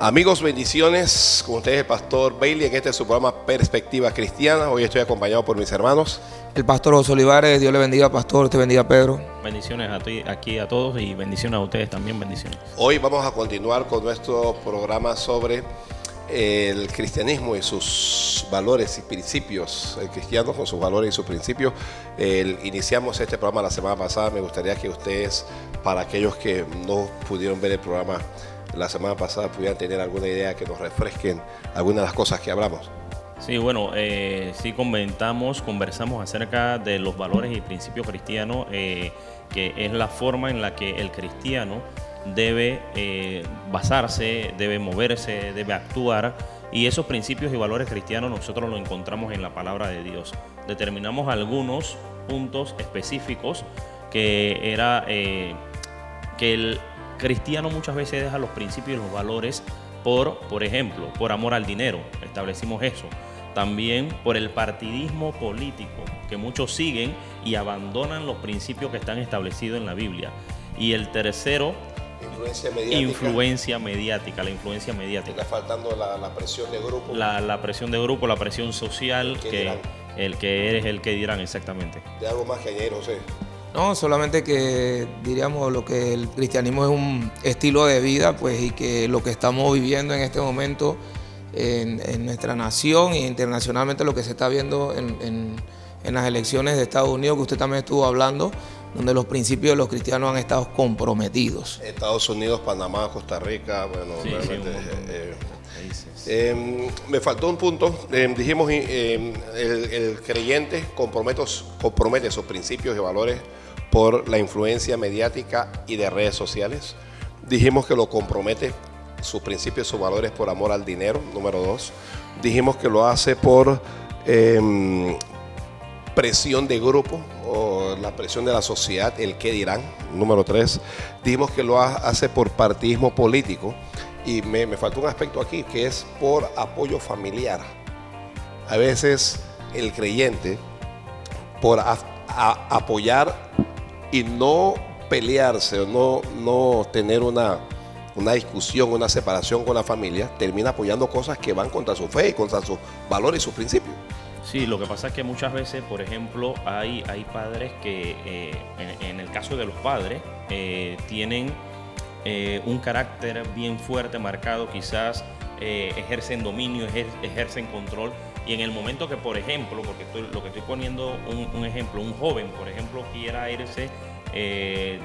Amigos, bendiciones. Con ustedes el pastor Bailey en este es su programa Perspectiva Cristiana. Hoy estoy acompañado por mis hermanos. El pastor José Olivares. Dios le bendiga, pastor. Te bendiga, Pedro. Bendiciones a ti, aquí a todos, y bendiciones a ustedes también, bendiciones. Hoy vamos a continuar con nuestro programa sobre el cristianismo y sus valores y principios. El cristiano con sus valores y sus principios. Iniciamos este programa la semana pasada. Me gustaría que ustedes, para aquellos que no pudieron ver el programa la semana pasada, pudieran tener alguna idea, que nos refresquen algunas de las cosas que hablamos. Sí, bueno, sí conversamos acerca de los valores y principios cristianos, que es la forma en la que el cristiano debe basarse, debe moverse, debe actuar, y esos principios y valores cristianos nosotros los encontramos en la palabra de Dios. Determinamos algunos puntos específicos que era que el cristiano muchas veces deja los principios y los valores por ejemplo, por amor al dinero, establecimos eso. También por el partidismo político, que muchos siguen y abandonan los principios que están establecidos en la Biblia. Y el tercero, influencia mediática. La influencia mediática. Está faltando la presión de grupo. La presión de grupo, la presión social, el que eres el que dirán, exactamente. ¿De algo más que añadir, José? No, solamente que diríamos lo que el cristianismo es un estilo de vida, pues, y que lo que estamos viviendo en este momento en nuestra nación e internacionalmente, lo que se está viendo en las elecciones de Estados Unidos, que usted también estuvo hablando, donde los principios de los cristianos han estado comprometidos. Estados Unidos, Panamá, Costa Rica, bueno, sí, realmente. Me faltó un punto. Dijimos, el creyente compromete sus principios y valores por la influencia mediática y de redes sociales. Dijimos que lo compromete sus principios, sus valores por amor al dinero, número 2. Dijimos que lo hace por presión de grupo o la presión de la sociedad, el qué dirán, número 3. Dijimos que lo hace por partidismo político. Y me faltó un aspecto aquí, que es por apoyo familiar. A veces el creyente, por apoyar y no pelearse o no tener una discusión, una separación con la familia, termina apoyando cosas que van contra su fe y contra sus valores y sus principios. Sí, lo que pasa es que muchas veces, por ejemplo, hay padres que, en el caso de los padres, tienen un carácter bien fuerte, marcado, quizás ejercen dominio, ejercen control, y en el momento que, por ejemplo, porque lo que estoy poniendo un ejemplo, un joven, por ejemplo, quiera irse, se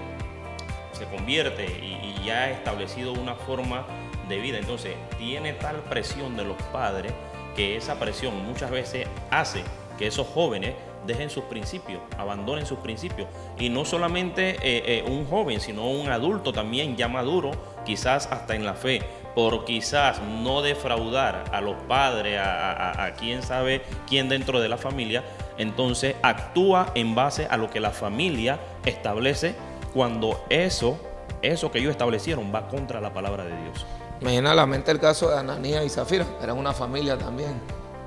convierte y ya ha establecido una forma de vida, entonces tiene tal presión de los padres que esa presión muchas veces hace que esos jóvenes dejen sus principios, abandonen sus principios. Y no solamente un joven, sino un adulto también ya maduro, quizás hasta en la fe, por quizás no defraudar a los padres, a quién sabe quién dentro de la familia, entonces actúa en base a lo que la familia establece, cuando eso que ellos establecieron va contra la palabra de Dios. Me viene a la mente el caso de Ananías y Zafira, eran una familia también,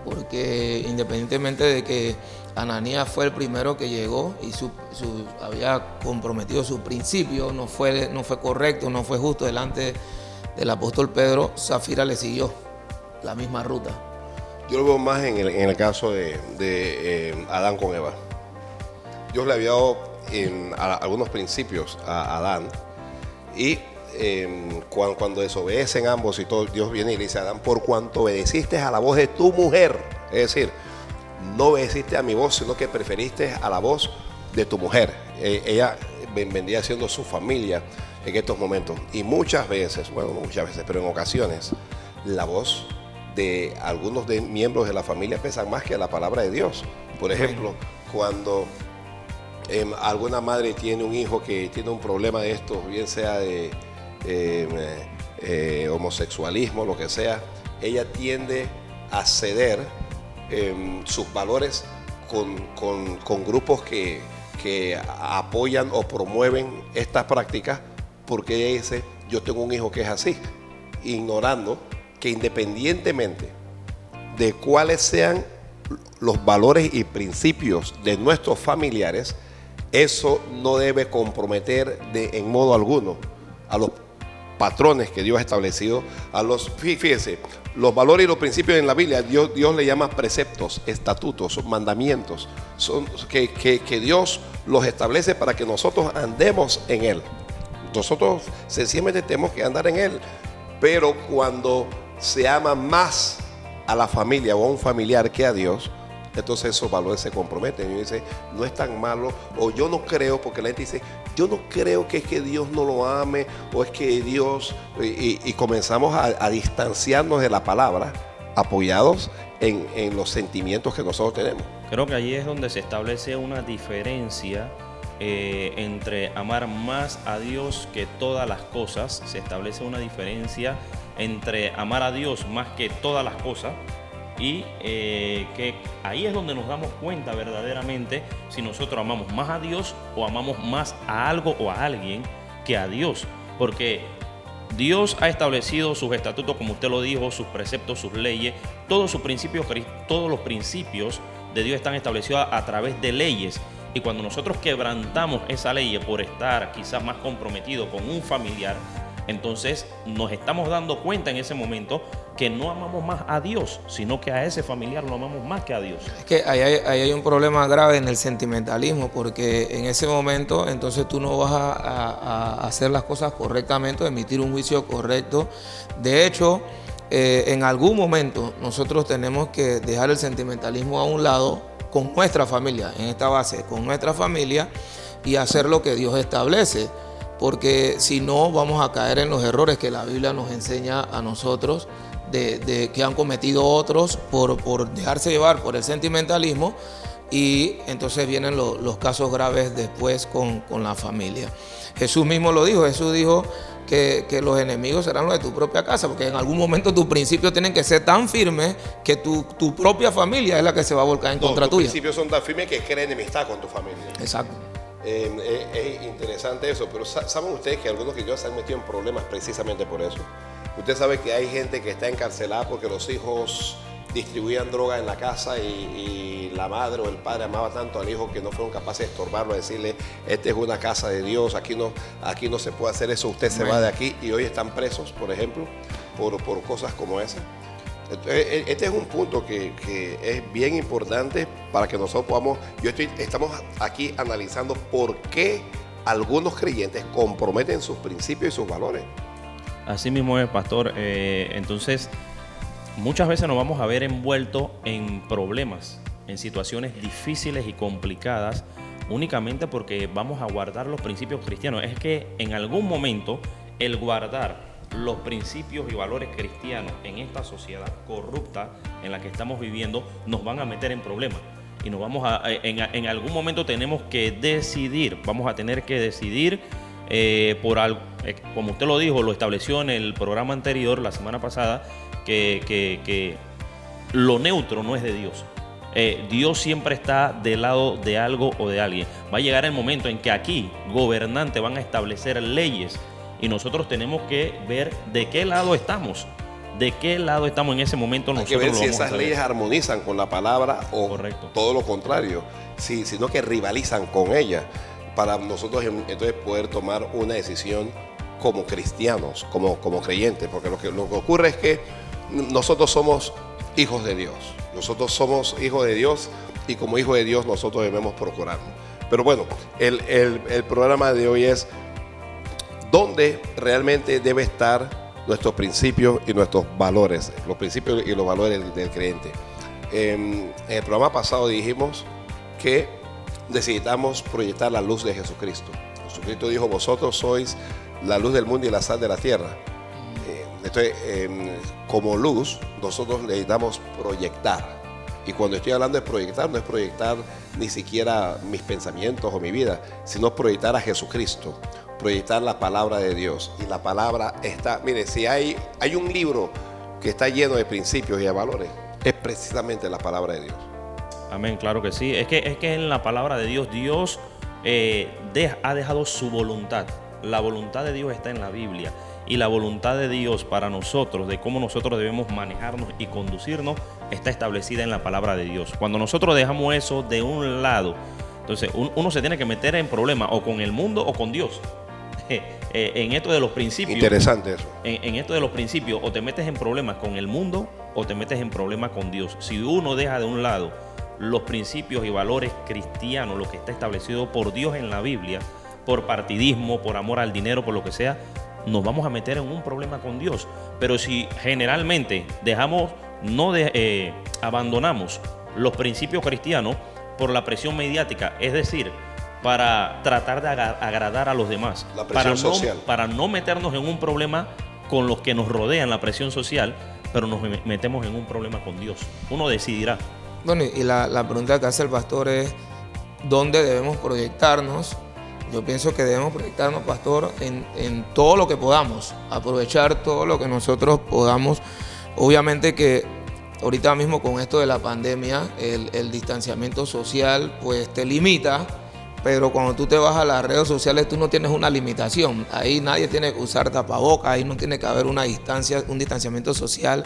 porque independientemente de que Ananías fue el primero que llegó y había comprometido su principio, no fue correcto, no fue justo delante del apóstol Pedro, Zafira le siguió la misma ruta. Yo lo veo más en el caso de Adán con Eva. Dios le había dado algunos principios a Adán, y cuando desobedecen ambos y todo, Dios viene y le dice a Adán: por cuanto obedeciste a la voz de tu mujer, es decir, no obedeciste a mi voz, sino que preferiste a la voz de tu mujer. Ella vendría siendo su familia en estos momentos. Y muchas veces, bueno, no muchas veces, pero en ocasiones, la voz de algunos miembros de la familia pesan más que la palabra de Dios. Por ejemplo, cuando alguna madre tiene un hijo que tiene un problema de estos, bien sea de homosexualismo, lo que sea, ella tiende a ceder sus valores con grupos que apoyan o promueven estas prácticas, porque ella dice: yo tengo un hijo que es así, ignorando que independientemente de cuáles sean los valores y principios de nuestros familiares, eso no debe comprometer en modo alguno a los patrones que Dios ha establecido, fíjese, los valores y los principios en la Biblia, Dios le llama preceptos, estatutos, mandamientos, son, que Dios los establece para que nosotros andemos en Él. Nosotros sencillamente tenemos que andar en Él, pero cuando se ama más a la familia o a un familiar que a Dios, entonces esos valores se comprometen. Y dice, no es tan malo, o yo no creo, porque la gente dice, yo no creo que es que Dios no lo ame, o es que Dios, y comenzamos a distanciarnos de la palabra, apoyados en los sentimientos que nosotros tenemos. Creo que allí es donde se establece una diferencia entre amar más a Dios que todas las cosas. Se establece una diferencia entre amar a Dios más que todas las cosas. Y que ahí es donde nos damos cuenta verdaderamente si nosotros amamos más a Dios o amamos más a algo o a alguien que a Dios. Porque Dios ha establecido sus estatutos, como usted lo dijo, sus preceptos, sus leyes, todos los principios de Dios están establecidos a través de leyes. Y cuando nosotros quebrantamos esa ley por estar quizás más comprometido con un familiar, entonces nos estamos dando cuenta en ese momento que no amamos más a Dios, sino que a ese familiar lo amamos más que a Dios. Es que ahí hay un problema grave en el sentimentalismo, porque en ese momento entonces tú no vas a hacer las cosas correctamente, emitir un juicio correcto. De hecho, en algún momento nosotros tenemos que dejar el sentimentalismo a un lado con nuestra familia, en esta base, con nuestra familia, y hacer lo que Dios establece. Porque si no, vamos a caer en los errores que la Biblia nos enseña a nosotros, de que han cometido otros por dejarse llevar por el sentimentalismo, y entonces vienen los casos graves después con la familia. Jesús mismo lo dijo. Jesús dijo que los enemigos serán los de tu propia casa, porque en algún momento tus principios tienen que ser tan firmes que tu propia familia es la que se va a volcar en contra tuya. Tus principios son tan firmes que crea enemistad con tu familia. Exacto. Es interesante eso, pero ¿saben ustedes que algunos que se han metido en problemas precisamente por eso? Usted sabe que hay gente que está encarcelada porque los hijos distribuían droga en la casa y la madre o el padre amaba tanto al hijo que no fueron capaces de estorbarlo, a decirle, esta es una casa de Dios, aquí no se puede hacer eso, usted se va de aquí, y hoy están presos, por ejemplo, por cosas como esa. Este es un punto que es bien importante para que nosotros podamos, estamos aquí analizando por qué algunos creyentes comprometen sus principios y sus valores. Así mismo es, pastor. Entonces, muchas veces nos vamos a ver envueltos en problemas, en situaciones difíciles y complicadas, únicamente porque vamos a guardar los principios cristianos. Es que en algún momento el guardar los principios y valores cristianos en esta sociedad corrupta en la que estamos viviendo nos van a meter en problemas, y nos vamos en algún momento tenemos que decidir, vamos a tener que decidir por algo, como usted lo dijo, lo estableció en el programa anterior, la semana pasada, que lo neutro no es de Dios. Dios siempre está del lado de algo o de alguien. Va a llegar el momento en que aquí gobernantes van a establecer leyes, y nosotros tenemos que ver de qué lado estamos. De qué lado estamos en ese momento. Hay que ver si esas leyes armonizan con la palabra o correcto, todo lo contrario, sino que rivalizan con ella, para nosotros entonces poder tomar una decisión como cristianos, como creyentes, porque lo que ocurre es que nosotros somos hijos de Dios. Nosotros somos hijos de Dios, y como hijos de Dios nosotros debemos procurarlo. Pero bueno, el programa de hoy es ¿dónde realmente debe estar nuestros principios y nuestros valores? Los principios y los valores del creyente. En el programa pasado dijimos que necesitamos proyectar la luz de Jesucristo. Jesucristo dijo, vosotros sois la luz del mundo y la sal de la tierra. Entonces, como luz, nosotros necesitamos proyectar. Y cuando estoy hablando de proyectar, no es proyectar ni siquiera mis pensamientos o mi vida, sino proyectar a Jesucristo. Proyectar la palabra de Dios. Y la palabra está, mire, si hay un libro que está lleno de principios y de valores, es precisamente la palabra de Dios. Amén, claro que sí. Es que en la palabra de Dios, Dios ha dejado su voluntad. La voluntad de Dios está en la Biblia. Y la voluntad de Dios para nosotros, de cómo nosotros debemos manejarnos y conducirnos, está establecida en la palabra de Dios. Cuando nosotros dejamos eso de un lado, entonces uno se tiene que meter en problemas o con el mundo o con Dios. en esto de los principios. Interesante eso. En esto de los principios, o te metes en problemas con el mundo o te metes en problemas con Dios. Si uno deja de un lado los principios y valores cristianos, lo que está establecido por Dios en la Biblia, por partidismo, por amor al dinero, por lo que sea, nos vamos a meter en un problema con Dios. Pero si generalmente abandonamos los principios cristianos por la presión mediática, es decir, para tratar de agradar a los demás, la presión social, para no meternos en un problema con los que nos rodean, la presión social, pero nos metemos en un problema con Dios. Uno decidirá. Bueno, y la pregunta que hace el pastor es, ¿dónde debemos proyectarnos? Yo pienso que debemos proyectarnos, pastor, en todo lo que podamos, aprovechar todo lo que nosotros podamos. Obviamente que ahorita mismo con esto de la pandemia, el distanciamiento social pues te limita, pero cuando tú te vas a las redes sociales tú no tienes una limitación. Ahí nadie tiene que usar tapabocas, ahí no tiene que haber una distancia, un distanciamiento social.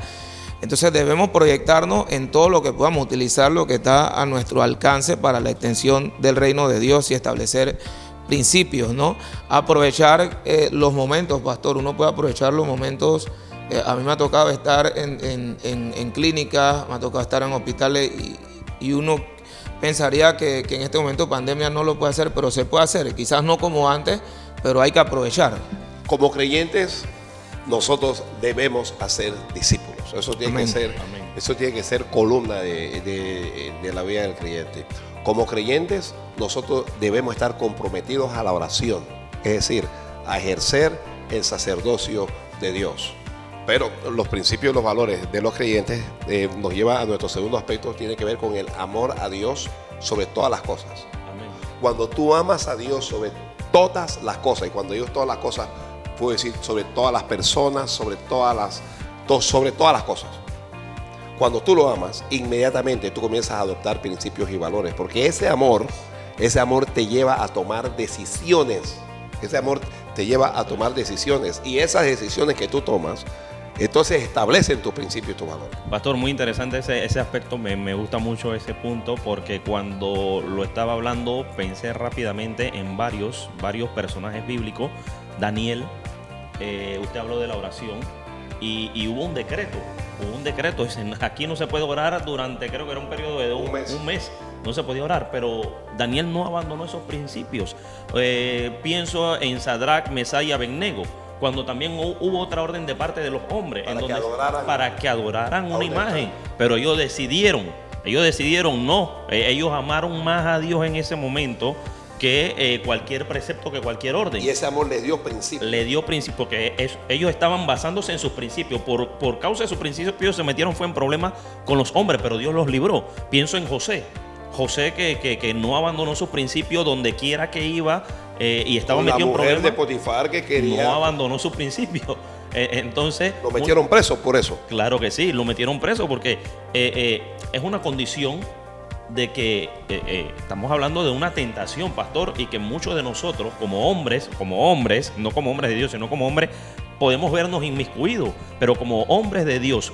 Entonces debemos proyectarnos en todo lo que podamos, utilizar lo que está a nuestro alcance para la extensión del reino de Dios y establecer principios, ¿no? Aprovechar los momentos, pastor. Uno puede aprovechar los momentos. A mí me ha tocado estar en clínicas, me ha tocado estar en hospitales y uno pensaría que en este momento pandemia no lo puede hacer, pero se puede hacer. Quizás no como antes, pero hay que aprovechar. Como creyentes, nosotros debemos hacer discípulos. Eso tiene que ser, eso tiene que ser columna de la vida del creyente. Como creyentes, nosotros debemos estar comprometidos a la oración, es decir, a ejercer el sacerdocio de Dios. Pero los principios y los valores de los creyentes nos lleva a nuestro segundo aspecto, tiene que ver con el amor a Dios sobre todas las cosas. Amén. Cuando tú amas a Dios sobre todas las cosas, y cuando digo todas las cosas, puedo decir sobre todas las personas, sobre todas las cosas. Cuando tú lo amas, inmediatamente tú comienzas a adoptar principios y valores, porque ese amor te lleva a tomar decisiones. Ese amor te lleva a tomar decisiones, y esas decisiones que tú tomas, entonces establecen tus principios y tus valores. Pastor, muy interesante ese aspecto, me gusta mucho ese punto, porque cuando lo estaba hablando pensé rápidamente en varios personajes bíblicos. Daniel, usted habló de la oración y hubo un decreto. Dicen, aquí no se puede orar durante, creo que era un periodo de un mes. No se podía orar, pero Daniel no abandonó esos principios. Pienso en Sadrach, Mesach y Abednego, cuando también hubo otra orden de parte de los hombres para que adoraran una imagen, pero ellos decidieron no, ellos amaron más a Dios en ese momento que cualquier precepto, que cualquier orden. Y ese amor le dio principio. Porque ellos estaban basándose en sus principios. Por causa de sus principios se metieron fue en problemas con los hombres, pero Dios los libró. Pienso en José que no abandonó sus principios donde quiera que iba, y estaba metido en problemas. La mujer de Potifar que quería, no abandonó sus principios. Entonces lo metieron preso por eso. Claro que sí, lo metieron preso porque es una condición de que estamos hablando de una tentación, pastor, y que muchos de nosotros como hombres, no como hombres de Dios, sino como hombres, podemos vernos inmiscuidos, pero como hombres de Dios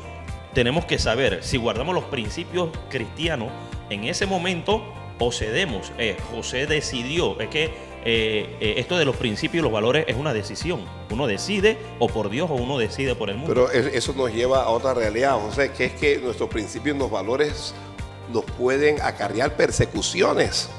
tenemos que saber si guardamos los principios cristianos en ese momento o cedemos. José decidió, es que esto de los principios y los valores es una decisión. Uno decide o por Dios o uno decide por el mundo. Pero eso nos lleva a otra realidad, José, que es que nuestros principios y los valores nos pueden acarrear persecuciones,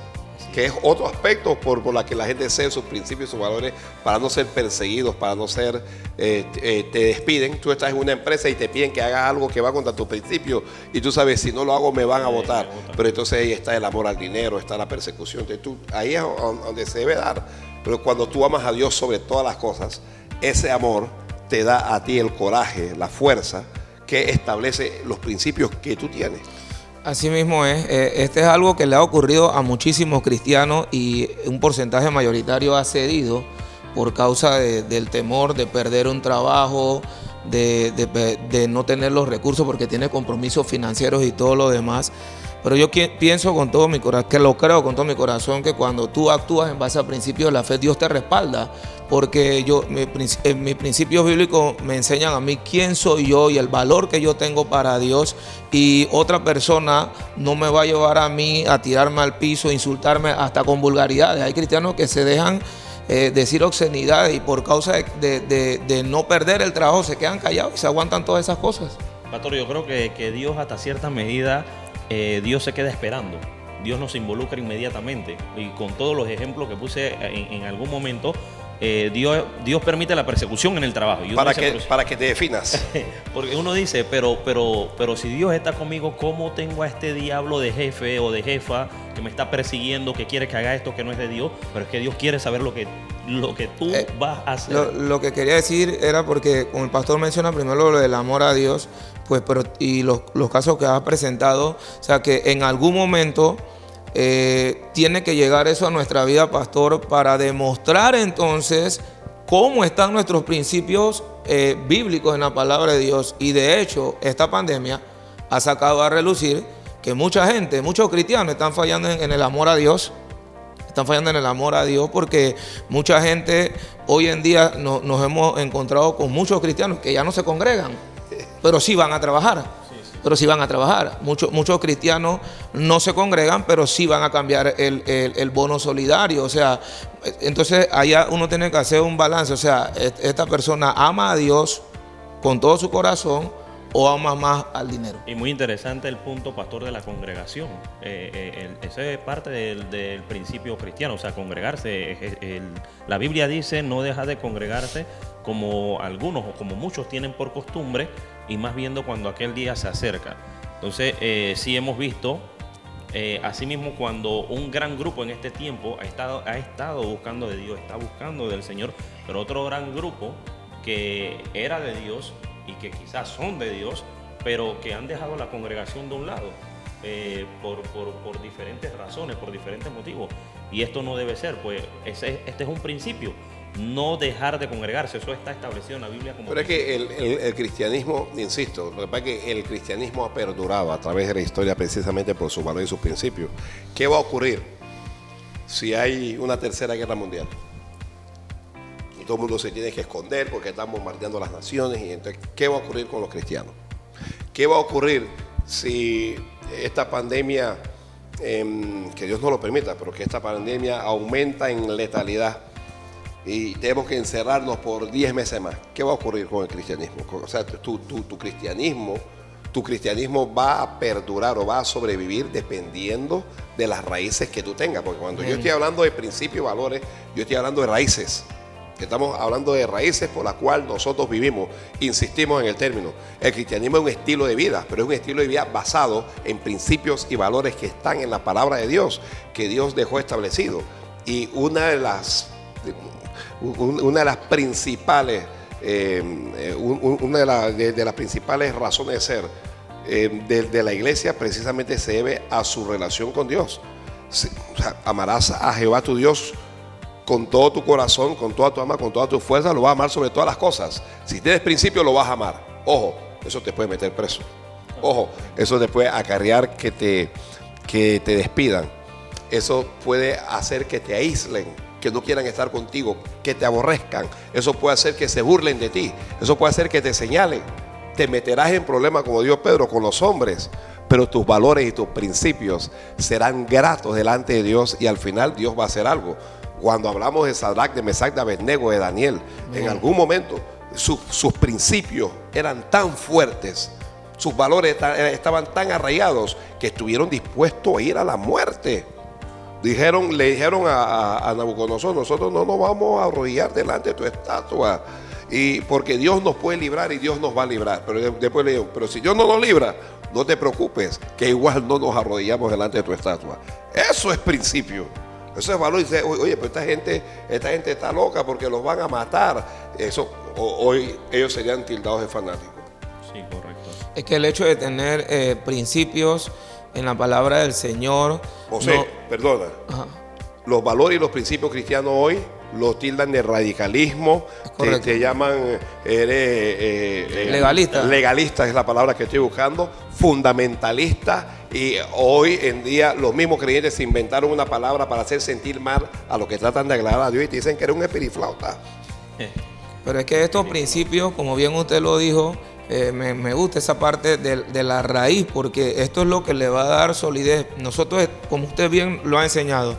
que es otro aspecto por la que la gente cede sus principios y sus valores para no ser perseguidos, para no ser, te despiden. Tú estás en una empresa y te piden que hagas algo que va contra tus principios y tú sabes, si no lo hago me van a votar. Pero entonces ahí está el amor al dinero, está la persecución. Entonces ahí es donde se debe dar. Pero cuando tú amas a Dios sobre todas las cosas, ese amor te da a ti el coraje, la fuerza que establece los principios que tú tienes. Así mismo es. Este es algo que le ha ocurrido a muchísimos cristianos y un porcentaje mayoritario ha cedido por causa del temor de perder un trabajo, de no tener los recursos porque tiene compromisos financieros y todo lo demás. Pero yo pienso con todo mi corazón, que lo creo con todo mi corazón, que cuando tú actúas en base a principios de la fe, Dios te respalda. Porque mis principios bíblicos me enseñan a mí quién soy yo y el valor que yo tengo para Dios, y otra persona no me va a llevar a mí a tirarme al piso, insultarme hasta con vulgaridades. Hay cristianos que se dejan decir obscenidades, y por causa de no perder el trabajo se quedan callados y se aguantan todas esas cosas. Pastor, yo creo que Dios hasta cierta medida, Dios se queda esperando. Dios nos involucra inmediatamente. Y con todos los ejemplos que puse en algún momento, Dios permite la persecución en el trabajo. Y para que te definas. Porque uno dice, pero si Dios está conmigo, ¿cómo tengo a este diablo de jefe o de jefa que me está persiguiendo, que quiere que haga esto que no es de Dios? Pero es que Dios quiere saber lo que tú vas a hacer. Lo que quería decir era porque, como el pastor menciona primero lo del amor a Dios, pues, y los casos que has presentado, o sea, que en algún momento tiene que llegar eso a nuestra vida, pastor, para demostrar entonces cómo están nuestros principios bíblicos en la palabra de Dios. Y de hecho, esta pandemia ha sacado a relucir que mucha gente, muchos cristianos están fallando en el amor a Dios. Están fallando en el amor a Dios porque mucha gente hoy en día nos hemos encontrado con muchos cristianos que ya no se congregan, pero sí van a trabajar. Pero sí van a trabajar. Muchos cristianos no se congregan, pero sí van a cambiar el bono solidario. O sea, entonces allá uno tiene que hacer un balance. O sea, esta persona ama a Dios con todo su corazón o ama más al dinero. Y muy interesante el punto, pastor, de la congregación. Ese es parte del principio cristiano, o sea, congregarse. La Biblia dice, no deja de congregarse como algunos o como muchos tienen por costumbre, y más viendo cuando aquel día se acerca. Entonces, sí hemos visto, asimismo, cuando un gran grupo en este tiempo ha estado buscando de Dios, está buscando del Señor, pero otro gran grupo que era de Dios y que quizás son de Dios, pero que han dejado la congregación de un lado por diferentes razones, por diferentes motivos. Y esto no debe ser, pues este es un principio. No dejar de congregarse, eso está establecido en la Biblia como... Pero es que el cristianismo, insisto, lo que pasa es que el cristianismo ha perdurado a través de la historia precisamente por sus valores y sus principios. ¿Qué va a ocurrir si hay una tercera guerra mundial? Y todo el mundo se tiene que esconder porque están bombardeando las naciones. Y entonces, ¿qué va a ocurrir con los cristianos? ¿Qué va a ocurrir si esta pandemia, que Dios no lo permita, pero que esta pandemia aumenta en letalidad? Y tenemos que encerrarnos por 10 meses más. ¿Qué va a ocurrir con el cristianismo? O sea, tu cristianismo va a perdurar o va a sobrevivir dependiendo de las raíces que tú tengas. Porque cuando yo estoy hablando de principios y valores, yo estoy hablando de raíces. Estamos hablando de raíces por las cuales nosotros vivimos. Insistimos en el término. El cristianismo es un estilo de vida, pero es un estilo de vida basado en principios y valores que están en la palabra de Dios, que Dios dejó establecido. Y una de las principales de las principales razones de ser de la iglesia precisamente se debe a su relación con Dios. O sea, amarás a Jehová tu Dios con todo tu corazón, con toda tu alma, con toda tu fuerza. Lo vas a amar sobre todas las cosas. Si tienes principio, lo vas a amar. Ojo, eso te puede meter preso. Ojo, eso te puede acarrear que te despidan. Eso puede hacer que te aíslen, que no quieran estar contigo, que te aborrezcan. Eso puede hacer que se burlen de ti. Eso puede hacer que te señalen. Te meterás en problemas, como dijo Pedro, con los hombres, pero tus valores y tus principios serán gratos delante de Dios, y al final Dios va a hacer algo. Cuando hablamos de Sadrach, de Mesach, de Abednego, de Daniel, en algún momento sus principios eran tan fuertes, sus valores estaban tan arraigados, que estuvieron dispuestos a ir a la muerte. Le dijeron a Nabucodonosor: nosotros no nos vamos a arrodillar delante de tu estatua, y porque Dios nos puede librar y Dios nos va a librar. Pero después le dijeron: pero si Dios no nos libra, no te preocupes, que igual no nos arrodillamos delante de tu estatua. Eso es principio, eso es valor. Y dice: oye, pero esta gente está loca porque los van a matar. Eso hoy ellos serían tildados de fanáticos. Sí, correcto. Es que el hecho de tener principios en la palabra del Señor. José, perdona. Ajá. Los valores y los principios cristianos hoy los tildan de radicalismo, te llaman legalista. Legalista es la palabra que estoy buscando, fundamentalista, y hoy en día los mismos creyentes se inventaron una palabra para hacer sentir mal a los que tratan de agradar a Dios y te dicen que eres un espiriflauta. Pero es que estos principios, como bien usted lo dijo, me gusta esa parte de la raíz, porque esto es lo que le va a dar solidez. Nosotros, como usted bien lo ha enseñado,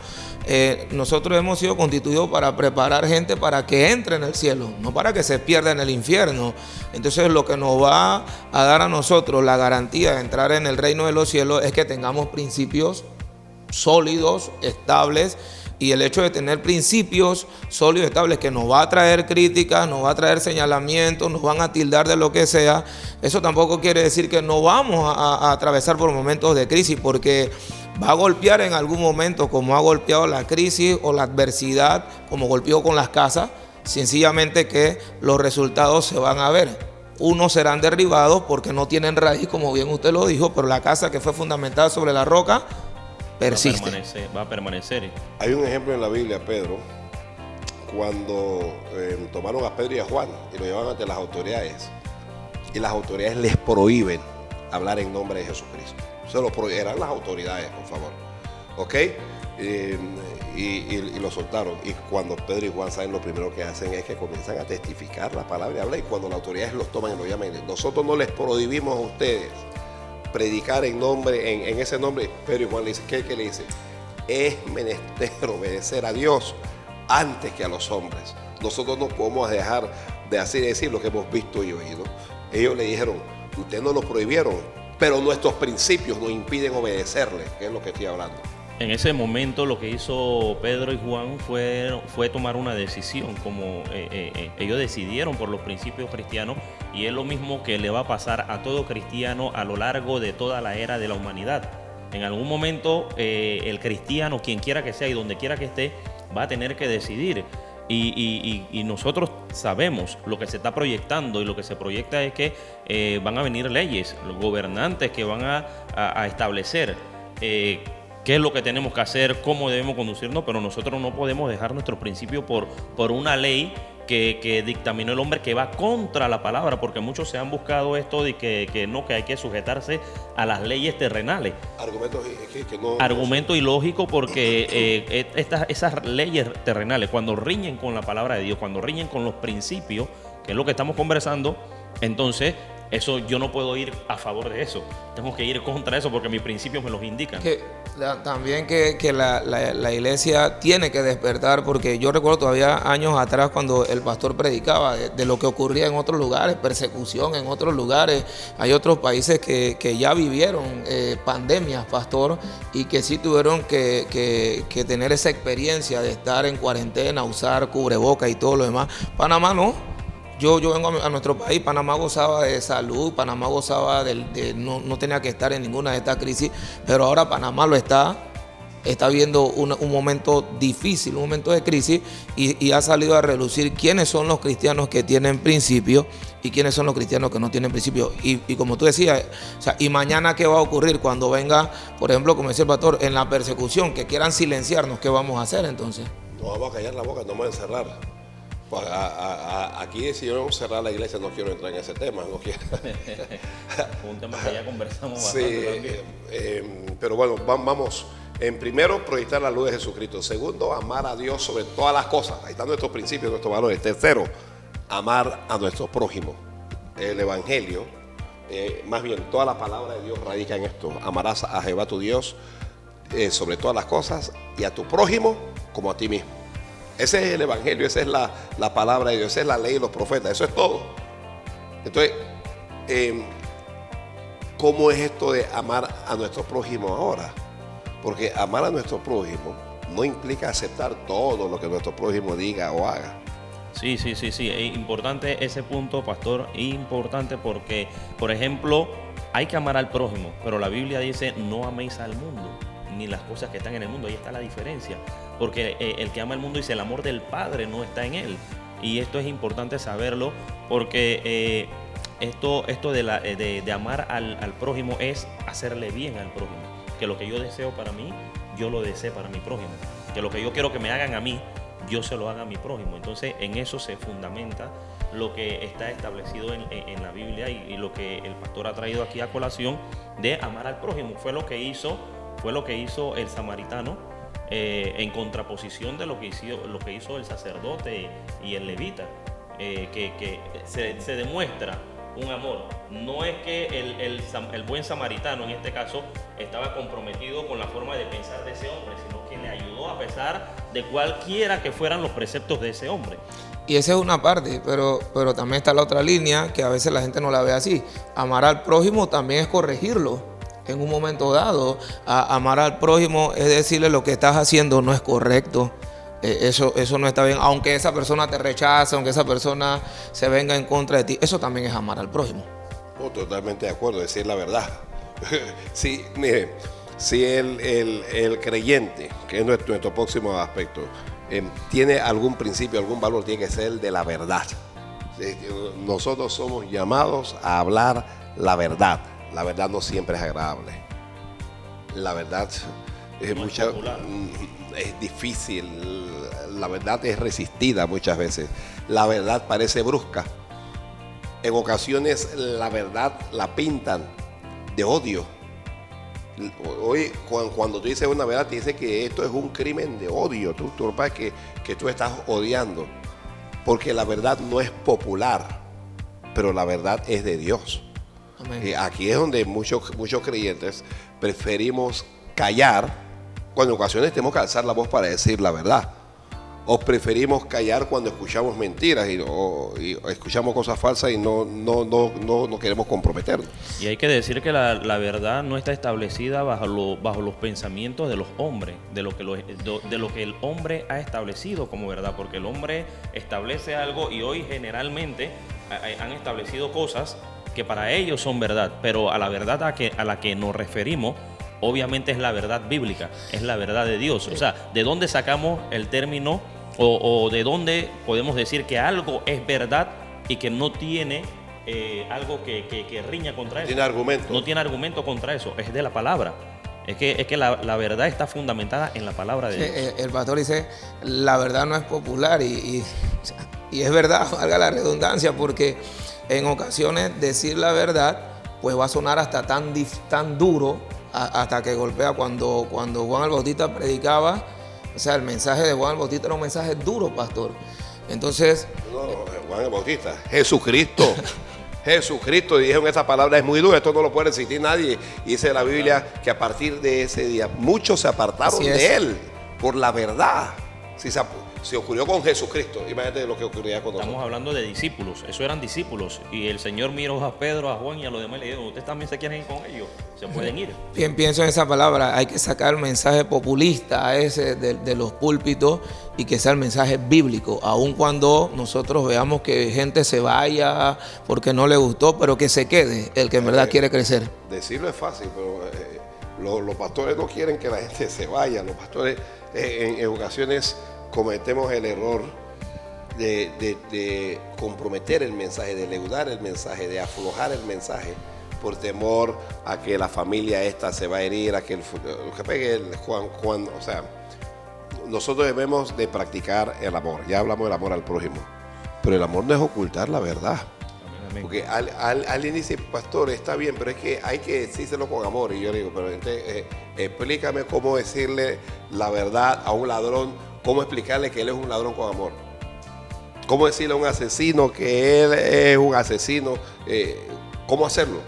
nosotros hemos sido constituidos para preparar gente para que entre en el cielo, no para que se pierda en el infierno. Entonces lo que nos va a dar a nosotros la garantía de entrar en el reino de los cielos es que tengamos principios sólidos, estables. Y el hecho de tener principios sólidos, estables, que nos va a traer críticas, nos va a traer señalamientos, nos van a tildar de lo que sea, eso tampoco quiere decir que no vamos a atravesar por momentos de crisis, porque va a golpear en algún momento, como ha golpeado la crisis o la adversidad, como golpeó con las casas, sencillamente que los resultados se van a ver. Unos serán derribados porque no tienen raíz, como bien usted lo dijo, pero la casa que fue fundamentada sobre la roca persiste. Va a permanecer. Hay un ejemplo en la Biblia, Pedro, cuando tomaron a Pedro y a Juan y lo llevaban ante las autoridades, y las autoridades les prohíben hablar en nombre de Jesucristo. Se lo prohibieran las autoridades, por favor. ¿Ok? Y lo soltaron. Y cuando Pedro y Juan saben, lo primero que hacen es que comienzan a testificar la palabra y hablar. Y cuando las autoridades los toman y los llaman, nosotros no les prohibimos a ustedes predicar en nombre, en ese nombre. Pedro y Juan le dicen, ¿qué le dice? Es menester obedecer a Dios antes que a los hombres. Nosotros no podemos dejar de así decir lo que hemos visto y oído. Ellos le dijeron, ustedes no lo prohibieron, pero nuestros principios nos impiden obedecerle, que es lo que estoy hablando. En ese momento lo que hizo Pedro y Juan fue tomar una decisión, como ellos decidieron por los principios cristianos, y es lo mismo que le va a pasar a todo cristiano a lo largo de toda la era de la humanidad. En algún momento el cristiano, quien quiera que sea y donde quiera que esté, va a tener que decidir. Y nosotros sabemos lo que se está proyectando, y lo que se proyecta es que van a venir leyes, los gobernantes que van a establecer qué es lo que tenemos que hacer, cómo debemos conducirnos, pero nosotros no podemos dejar nuestros principios por una ley que dictaminó el hombre, que va contra la palabra, porque muchos se han buscado esto de que hay que sujetarse a las leyes terrenales. Argumento ilógico, porque esas leyes terrenales, cuando riñen con la palabra de Dios, cuando riñen con los principios, que es lo que estamos conversando, entonces eso yo no puedo ir a favor de eso. Tengo que ir contra eso porque mis principios me los indican. También que la iglesia tiene que despertar, porque yo recuerdo todavía años atrás cuando el pastor predicaba de lo que ocurría en otros lugares, persecución en otros lugares. Hay otros países que ya vivieron pandemias, pastor, y que sí tuvieron que tener esa experiencia de estar en cuarentena, usar cubreboca y todo lo demás. Panamá no. Yo vengo a nuestro país. Panamá gozaba de salud, Panamá gozaba no tenía que estar en ninguna de estas crisis, pero ahora Panamá lo está viendo un momento difícil, un momento de crisis, y ha salido a relucir quiénes son los cristianos que tienen principios y quiénes son los cristianos que no tienen principios. Y como tú decías, o sea, y mañana qué va a ocurrir cuando venga, por ejemplo, como decía el pastor, en la persecución, que quieran silenciarnos, ¿qué vamos a hacer entonces? Nos vamos a callar la boca, no vamos a encerrar. Aquí decidieron cerrar la iglesia, no quiero entrar en ese tema, no quiero. Un tema que ya conversamos bastante. Sí, pero bueno, vamos. En primero, proyectar la luz de Jesucristo. Segundo, amar a Dios sobre todas las cosas. Ahí están nuestros principios, nuestros valores. Tercero, amar a nuestro prójimo. El evangelio, más bien toda la palabra de Dios radica en esto. Amarás a Jehová tu Dios sobre todas las cosas, y a tu prójimo como a ti mismo. Ese es el evangelio, esa es la palabra de Dios, esa es la ley de los profetas, eso es todo. Entonces, ¿cómo es esto de amar a nuestro prójimo ahora? Porque amar a nuestro prójimo no implica aceptar todo lo que nuestro prójimo diga o haga. Sí. Es importante ese punto, pastor, importante, porque, por ejemplo, hay que amar al prójimo, pero la Biblia dice, no améis al mundo, ni las cosas que están en el mundo. Ahí está la diferencia, porque el que ama el mundo, dice, el amor del Padre no está en él. Y esto es importante saberlo, porque esto de amar al prójimo es hacerle bien al prójimo. Que lo que yo deseo para mí, yo lo deseo para mi prójimo. Que lo que yo quiero que me hagan a mí, yo se lo haga a mi prójimo. Entonces, en eso se fundamenta lo que está establecido en la Biblia, y lo que el pastor ha traído aquí a colación de amar al prójimo. Fue lo que hizo el samaritano, en contraposición de lo que hizo el sacerdote y el levita, que se demuestra un amor. No es que el buen samaritano en este caso estaba comprometido con la forma de pensar de ese hombre, sino que le ayudó a pesar de cualquiera que fueran los preceptos de ese hombre. Y esa es una parte, pero también está la otra línea que a veces la gente no la ve así. Amar al prójimo también es corregirlo en un momento dado. Amar al prójimo es decirle lo que estás haciendo no es correcto. Eso no está bien, aunque esa persona te rechace, aunque esa persona se venga en contra de ti, eso también es amar al prójimo. Oh, totalmente de acuerdo, decir la verdad. Sí, mire, si el creyente, que es nuestro próximo aspecto, tiene algún principio, algún valor, tiene que ser el de la verdad. Nosotros somos llamados a hablar la verdad. La verdad no siempre es agradable. La verdad es difícil. La verdad es resistida muchas veces. La verdad parece brusca. En ocasiones la verdad la pintan de odio. Hoy cuando tú dices una verdad, te dice que esto es un crimen de odio. Tú que tú estás odiando. Porque la verdad no es popular, pero la verdad es de Dios. Amén. Aquí es donde muchos creyentes preferimos callar, cuando en ocasiones tenemos que alzar la voz para decir la verdad. O preferimos callar cuando escuchamos mentiras y escuchamos cosas falsas y no queremos comprometernos. Y hay que decir que la verdad no está establecida bajo los pensamientos de los hombres, de lo que el hombre ha establecido como verdad, porque el hombre establece algo y hoy generalmente han establecido cosas que para ellos son verdad, pero a la verdad a la que nos referimos obviamente es la verdad bíblica, es la verdad de Dios. O sea, ¿de dónde sacamos el término o de dónde podemos decir que algo es verdad y que no tiene algo que riña contra eso? Tiene argumento. No tiene argumento contra eso, es de la palabra. Es que la verdad está fundamentada en la palabra de Dios. El pastor dice, la verdad no es popular y es verdad, valga la redundancia, porque en ocasiones decir la verdad pues va a sonar hasta tan duro, hasta que golpea. Cuando Juan el Bautista predicaba, o sea, el mensaje de Juan el Bautista era un mensaje duro, pastor. Entonces... No, Juan el Bautista, Jesucristo. Jesucristo, dijeron esa palabra es muy dura, esto no lo puede resistir nadie. Y dice la Biblia que a partir de ese día muchos se apartaron de él por la verdad. Si ocurrió con Jesucristo, imagínate lo que ocurría con nosotros. Estamos hablando de discípulos, eso eran discípulos. Y el Señor miró a Pedro, a Juan y a los demás y le dijo, ustedes también se quieren ir con ellos, se pueden ir. Bien, pienso en esa palabra, hay que sacar el mensaje populista ese de los púlpitos y que sea el mensaje bíblico, aun cuando nosotros veamos que gente se vaya porque no le gustó, pero que se quede el que en verdad quiere crecer. Decirlo es fácil, pero los pastores no quieren que la gente se vaya. Los pastores en ocasiones cometemos el error de comprometer el mensaje, de leudar el mensaje, de aflojar el mensaje por temor a que la familia esta se va a herir, a que lo que pegue el Juan, o sea, nosotros debemos de practicar el amor. Ya hablamos del amor al prójimo, pero el amor no es ocultar la verdad. Amén. Porque alguien dice, pastor, está bien, pero es que hay que decírselo con amor. Y yo le digo, pero entonces, explícame cómo decirle la verdad a un ladrón. ¿Cómo explicarle que él es un ladrón con amor? ¿Cómo decirle a un asesino que él es un asesino? ¿Cómo hacerlo?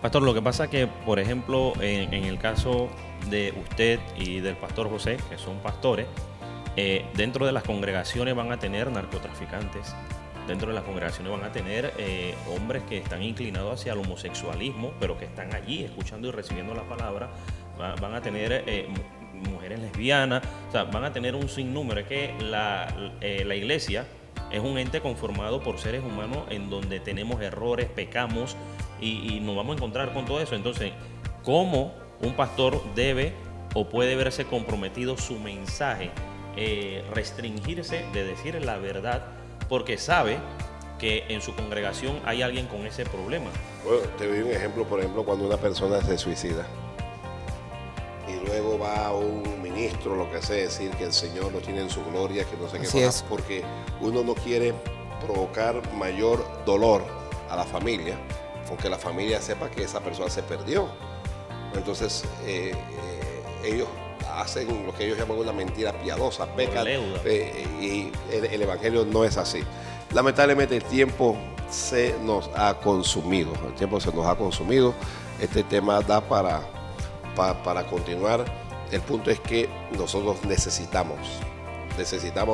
Pastor, lo que pasa es que, por ejemplo, en el caso de usted y del pastor José, que son pastores, dentro de las congregaciones van a tener narcotraficantes, dentro de las congregaciones van a tener hombres que están inclinados hacia el homosexualismo, pero que están allí escuchando y recibiendo la palabra, van a tener mujeres lesbianas, o sea, van a tener un sinnúmero. Es que la iglesia es un ente conformado por seres humanos en donde tenemos errores, pecamos y nos vamos a encontrar con todo eso. Entonces, ¿cómo un pastor debe o puede verse comprometido su mensaje? Restringirse de decir la verdad porque sabe que en su congregación hay alguien con ese problema. Bueno, te doy un ejemplo, por ejemplo, cuando una persona se suicida y luego va a un ministro, lo que sea, decir que el Señor lo tiene en su gloria, que no sé qué pasa, porque uno no quiere provocar mayor dolor a la familia, aunque la familia sepa que esa persona se perdió. Entonces, ellos hacen lo que ellos llaman una mentira piadosa, pecan, y el evangelio no es así. Lamentablemente el tiempo se nos ha consumido. El tiempo se nos ha consumido. Este tema da para continuar. El punto es que nosotros necesitamos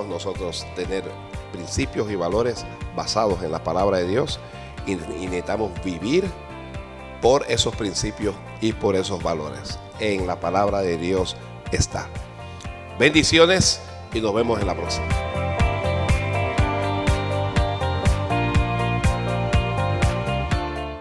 nosotros tener principios y valores basados en la palabra de Dios y necesitamos vivir por esos principios y por esos valores. En la palabra de Dios está. Bendiciones y nos vemos en la próxima.